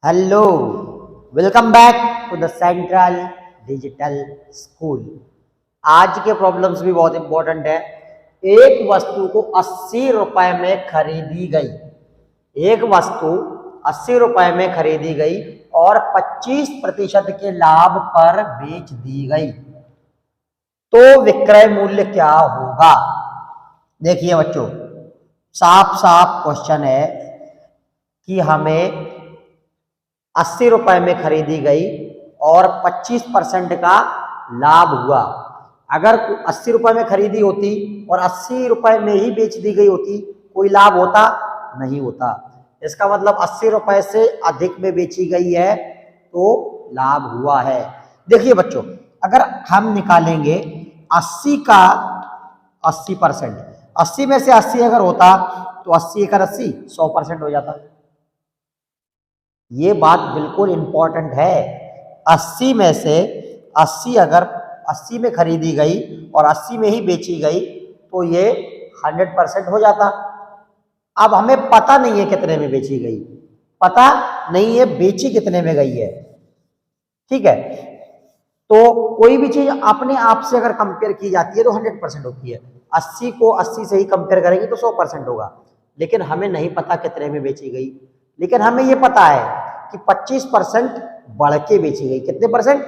Hello, welcome back to the central digital school. आज के problems भी बहुत इंपॉर्टेंट है। एक वस्तु को 80 रुपए में खरीदी गई, एक वस्तु 80 रुपए में खरीदी गई और 25% के लाभ पर बेच दी गई, तो विक्रय मूल्य क्या होगा? देखिए बच्चों, साफ साफ क्वेश्चन है कि हमें 80 रुपए में खरीदी गई और 25% का लाभ हुआ। अगर 80 रुपए में खरीदी होती और 80 रुपए में ही बेच दी गई होती, कोई लाभ होता? नहीं होता। इसका मतलब 80 रुपए से अधिक में बेची गई है तो लाभ हुआ है। देखिए बच्चों, अगर हम निकालेंगे 80 का 80%, 80 में से 80 अगर होता तो 80 एकड़ 80 100% हो जाता। ये बात बिल्कुल इंपॉर्टेंट है। 80 में से 80 अगर 80 में खरीदी गई और 80 में ही बेची गई तो ये 100% हो जाता। अब हमें पता नहीं है कितने में बेची गई, पता नहीं है बेची कितने में गई है, ठीक है। तो कोई भी चीज अपने आप से अगर कंपेयर की जाती है तो 100% होती है। 80 को 80 से ही कंपेयर करेंगे तो 100% होगा, लेकिन हमें नहीं पता कितने में बेची गई। लेकिन हमें ये पता है कि 25% बढ़ के बेची गई। कितने परसेंट?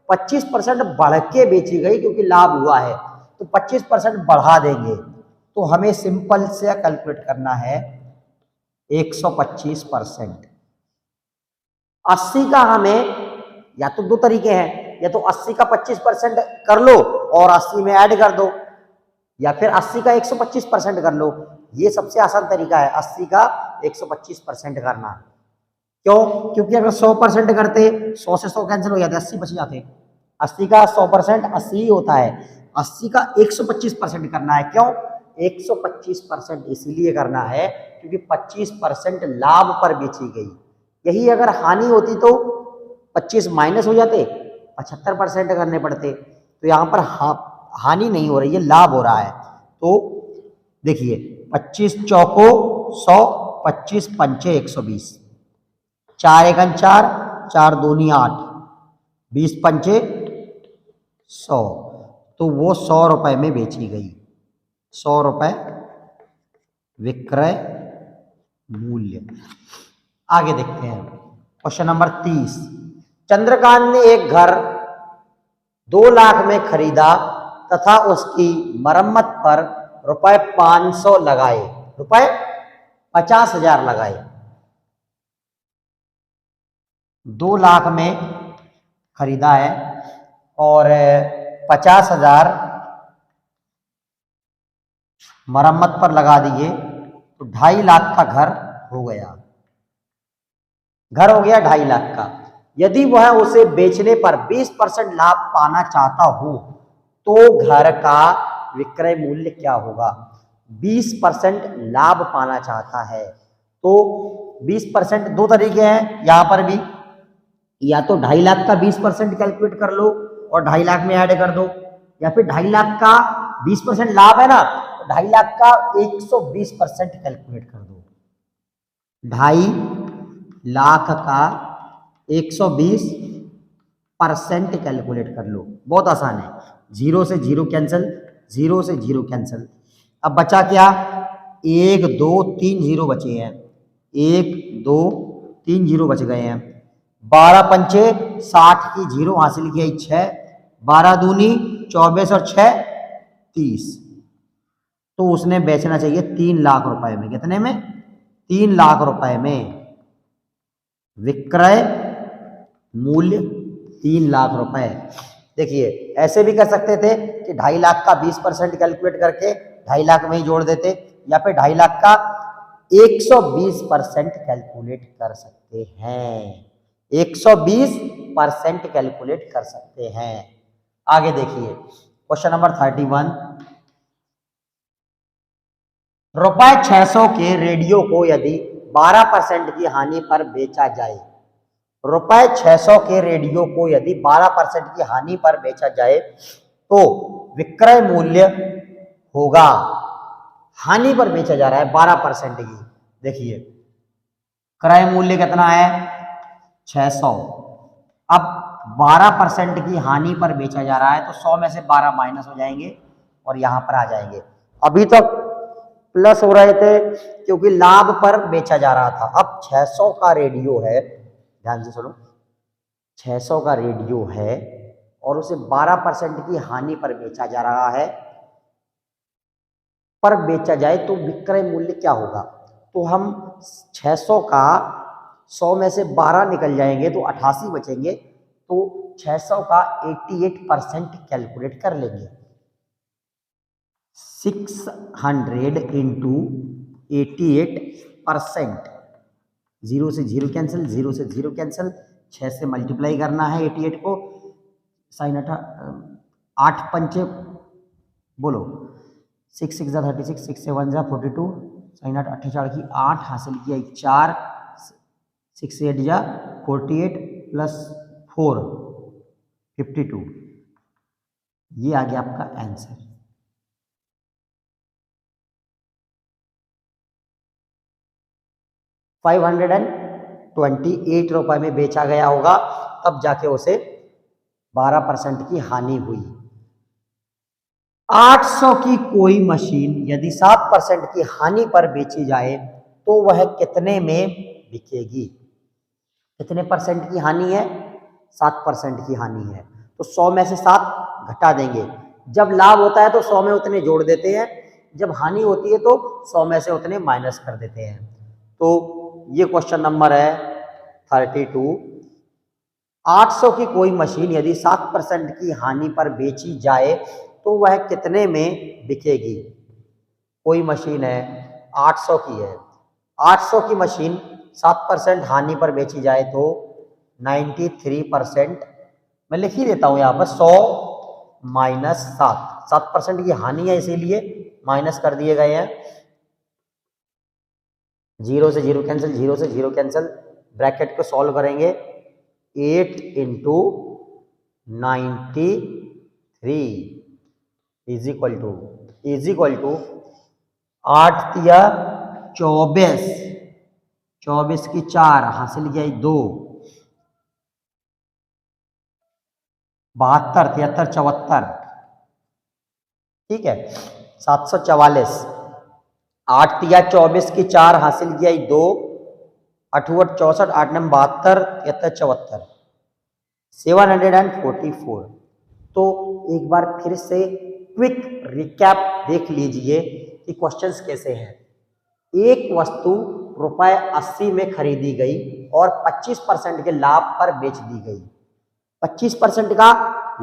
25% बढ़ के बेची गई, क्योंकि लाभ हुआ है तो 25% बढ़ा देंगे। तो हमें सिंपल से कैलकुलेट करना है 125%। 80 का हमें या तो दो तरीके हैं, या तो 80 का 25% कर लो और 80 में ऐड कर दो, या फिर 80 का 125% कर लो। ये सबसे आसान तरीका है 80 का 125% करना। क्यों? क्योंकि अगर 100% करते 100 से 100 कैंसिल हो जाते, 80 बच जाते। 80 का 100% 80 ही होता है। 80 का 125% करना है। क्यों 125%? इसीलिए करना है क्योंकि 25% लाभ पर बेची गई। यही अगर हानि होती तो 25 माइनस हो जाते, 75% करने पड़ते। तो यहाँ पर हानि नहीं हो रही है, लाभ हो रहा है। तो देखिए 25 चौको 100, 25 पंचे 120, 4 एकन 4, 4 दूनी 8, 20 पंचे 100, तो वो 100 रुपए में बेची गई। 100 रुपए विक्रय मूल्य। आगे देखते हैं क्वेश्चन नंबर 30। चंद्रकांत ने एक घर 2 लाख में खरीदा तथा उसकी मरम्मत पर रुपए 500 लगाए, रुपए 50,000 लगाए। 2 लाख में खरीदा है और 50,000 मरम्मत पर लगा दिए तो 2.5 लाख का घर हो गया। घर हो गया 2.5 लाख का। यदि वह उसे बेचने पर 20% लाभ पाना चाहता हो तो घर का विक्रय मूल्य क्या होगा? 20% लाभ पाना चाहता है तो 20% दो तरीके हैं यहां पर भी, या तो 2.5 लाख का 20% कैलकुलेट कर लो और 2.5 लाख में ऐड कर दो, या फिर 2.5 लाख का 20% लाभ है ना, तो 2.5 लाख का 120% कैलकुलेट कर दो। 2.5 लाख का 120% कैलकुलेट कर लो। बहुत आसान है, 0 से 0 कैंसिल, 0 से 0 कैंसिल। अब बचा क्या? 1 2 3 0 बचे हैं, 1 2 3 0 बच गए हैं। 12 पंचे 60 की 0 हासिल किया 6, 12 दूनी 24 और 6 30। तो उसने बेचना चाहिए 3 लाख रुपए में। कितने में? 3 लाख रुपए में। विक्रय मूल्य 3 लाख रुपए। देखिए ऐसे भी कर सकते थे कि 2.5 लाख का 20% कैलकुलेट करके 2.5 लाख में ही जोड़ देते, या फिर 2.5 लाख का 120% कैलकुलेट कर सकते हैं। 120% कैलकुलेट कर सकते हैं। आगे देखिए क्वेश्चन नंबर 31। रुपए 600 के रेडियो को यदि 12% की हानि पर बेचा जाए, रुपए 600 के रेडियो को यदि 12% की हानि पर बेचा जाए तो विक्रय मूल्य होगा। हानि पर बेचा जा रहा है 12% की। देखिए क्रय मूल्य कितना है? 600। अब 12% की हानि पर बेचा जा रहा है तो 100 में से 12 माइनस हो जाएंगे और यहां पर आ जाएंगे। अभी तक प्लस हो रहे थे क्योंकि लाभ पर बेचा जा रहा था। अब 600 का रेडियो है, ध्यान से सुनो, 600 का रेडियो है और उसे 12% की हानि पर बेचा जा रहा है, पर बेचा जाए तो विक्रय मूल्य क्या होगा? तो हम 600 का 100 में से 12 निकल जाएंगे तो 88 बचेंगे, तो 600 का 88% कैलकुलेट कर लेंगे। 600 इंटू 88%, 0 से 0 कैंसिल, 0 से 0 कैंसिल, 6 से मल्टीप्लाई करना है 88 को, साइन 8 पंचे बोलो, 6 6 जा 36, 6 से 1 जा 42, साइन 8 48 की 8 हासिल किया 4, 6 से 8 जा 48 प्लस 4 52। ये आ गया आपका आंसर। ₹528 में बेचा गया होगा, तब जाके उसे 12% की हानि हुई। 800 की कोई मशीन यदि 7% की हानि पर बेची जाए तो वह कितने में बिकेगी? कितने परसेंट की हानि है? 7% की हानि है, तो 100 में से 7 घटा देंगे। जब लाभ होता है तो 100 में उतने जोड़ देते हैं, जब हानि होती है तो 100 में से उतने माइनस कर देते हैं। तो ये क्वेश्चन नंबर है 32। 800 की कोई मशीन यदि 7% की हानि पर बेची जाए तो वह कितने में बिकेगी? कोई मशीन है 800 की है, 800 की मशीन 7% हानि पर बेची जाए तो 93%, मैं लिख ही देता हूं यहां पर 100 माइनस 7% की हानि है इसीलिए माइनस कर दिए गए हैं। 0 से 0 कैंसिल, 0 से 0 कैंसिल, ब्रैकेट को सॉल्व करेंगे, 8 इंटू 93 इज इक्वल टू 8 तिया 24, 24 की 4 हासिल किया 2, 72 73 74, ठीक है 744, 8 तिया 24 की 4 हासिल किया 2, 8 64, 8 9 72, 73 74, 744। तो एक बार फिर से क्विक रिकैप देख लीजिए कि क्वेश्चंस कैसे हैं। एक वस्तु ₹80 में खरीदी गई और 25% के लाभ पर बेच दी गई। 25% का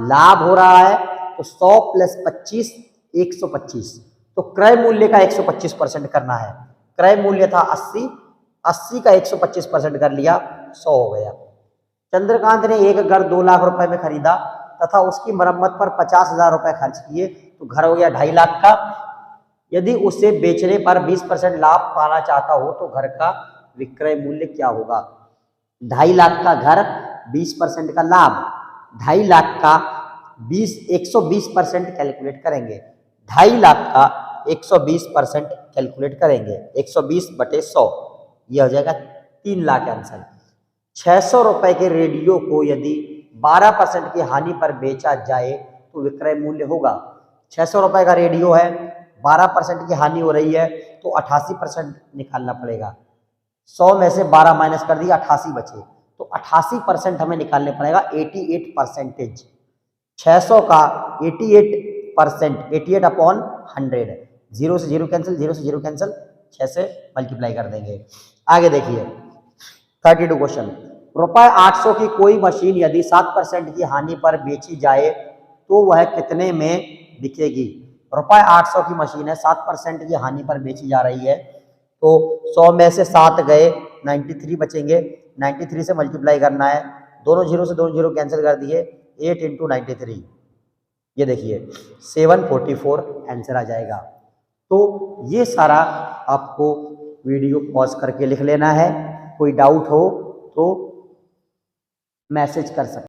लाभ हो रहा है तो 100 प्लस 25 125, तो क्रय मूल्य का 125% करना है। क्रय मूल्य था 80, 80 का 125% कर लिया, 100 हो गया। चंद्रकांत ने एक घर 2 लाख रुपए में खरीदा तथा उसकी मरम्मत पर 50,000 रुपए खर्च किए, तो घर हो गया 2.5 लाख का। यदि उसे बेचने पर 20% लाभ पाना चाहता हो तो घर का विक्रय मूल्य क्या होगा? 2.5 लाख का घर, 20% का लाभ, 2.5 लाख का 120% कैलकुलेट करेंगे। 2.5 लाख का 120% कैलकुलेट करेंगे, 120/100, यह हो जाएगा 3 लाख आंसर। 600 रुपए के रेडियो को यदि 12% की हानि पर बेचा जाए तो विक्रय मूल्य होगा। 600 रुपए का रेडियो है, 12% की हानि हो रही है तो 88% निकालना पड़ेगा। 100 में से 12 माइनस कर दिया, 88 बचे, तो 88% हमें निकालने पड़ेगा, 88%। 600 का 88%, 88/100, 0 से 0 कैंसिल, 0 से 0 कैंसिल, 6 से मल्टीप्लाई कर देंगे। आगे देखिए 32 क्वेश्चन। ₹800 की कोई मशीन यदि 7% की हानि पर बेची जाए तो वह कितने में बिकेगी? ₹800 की मशीन है, 7% की हानि पर बेची जा रही है, तो 100 में से 7 गए, 93 बचेंगे, 93 से मल्टीप्लाई करना है, दोनों 0 से दोनों 0 कैंसिल कर दिए, 8 इंटू 93, ये देखिए 744 आंसर आ जाएगा। तो ये सारा आपको वीडियो पॉज करके लिख लेना है। कोई डाउट हो तो मैसेज कर सकते।